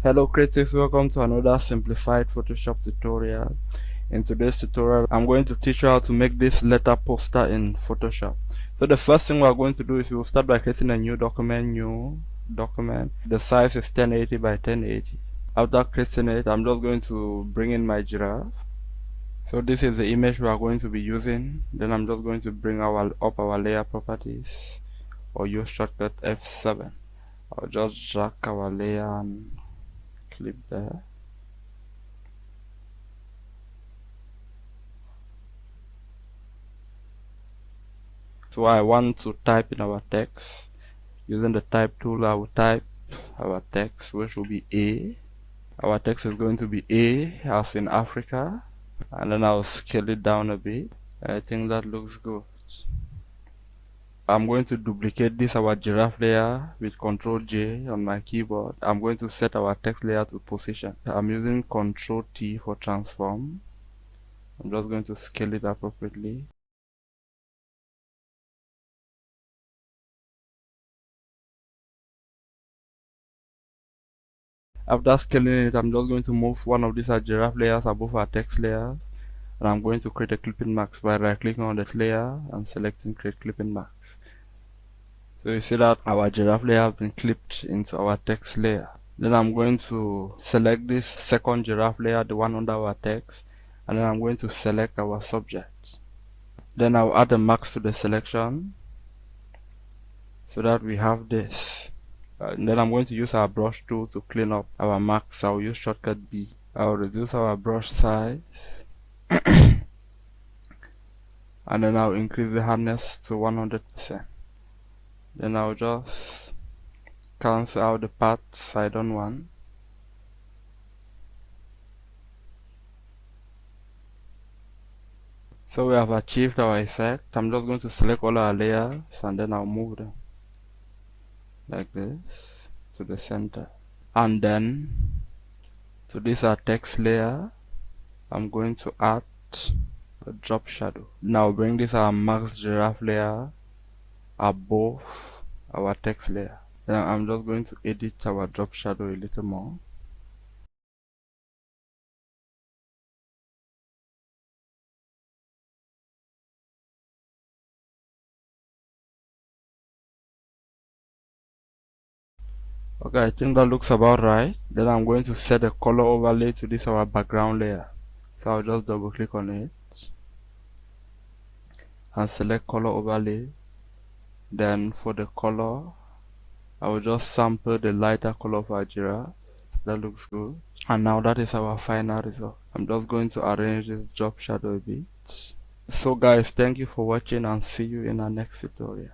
Hello creatives, welcome to another simplified Photoshop tutorial. In today's tutorial, I'm going to teach you how to make this letter poster in Photoshop. So the first thing we're going to do is we'll start by creating a new document. The size is 1080 by 1080. After creating it, I'm just going to bring in my giraffe. So this is the image we are going to be using. Then I'm just going to bring up our layer properties or use shortcut F7. I'll just drag our layer and clip there. So I want to type in our text. Using the type tool, I will type our text, which will be A. Our text is going to be A as in Africa, and then I'll scale it down a bit. I think that looks good. I'm going to duplicate this our giraffe layer with Ctrl J on my keyboard. I'm going to set our text layer to position. I'm using Ctrl T for transform. I'm just going to scale it appropriately. After scaling it, I'm just going to move one of these giraffe layers above our text layers, and I'm going to create a clipping mask by right clicking on that layer and selecting create clipping mask. So you see that our giraffe layer has been clipped into our text layer. Then I'm going to select this second giraffe layer, the one under our text, and then I'm going to select our subject. Then I'll add a mask to the selection so that we have this. And then I'm going to use our brush tool to clean up our marks. I'll use shortcut B. I'll reduce our brush size and then I'll increase the hardness to 100%. Then I'll just cancel out the parts I don't want. So we have achieved our effect. I'm just going to select all our layers and then I'll move them like this to the center, and then to this our text layer I'm going to add a drop shadow. Now bring this our max giraffe layer above our text layer. Then I'm just going to edit our drop shadow a little more. Okay, I think that looks about right. Then I'm going to set a color overlay to this our background layer. So I'll just double click on it and select color overlay. Then for the color, I will just sample the lighter color of our giraffe. That looks good. And now that is our final result. I'm just going to arrange this drop shadow a bit. So guys, thank you for watching and see you in our next tutorial.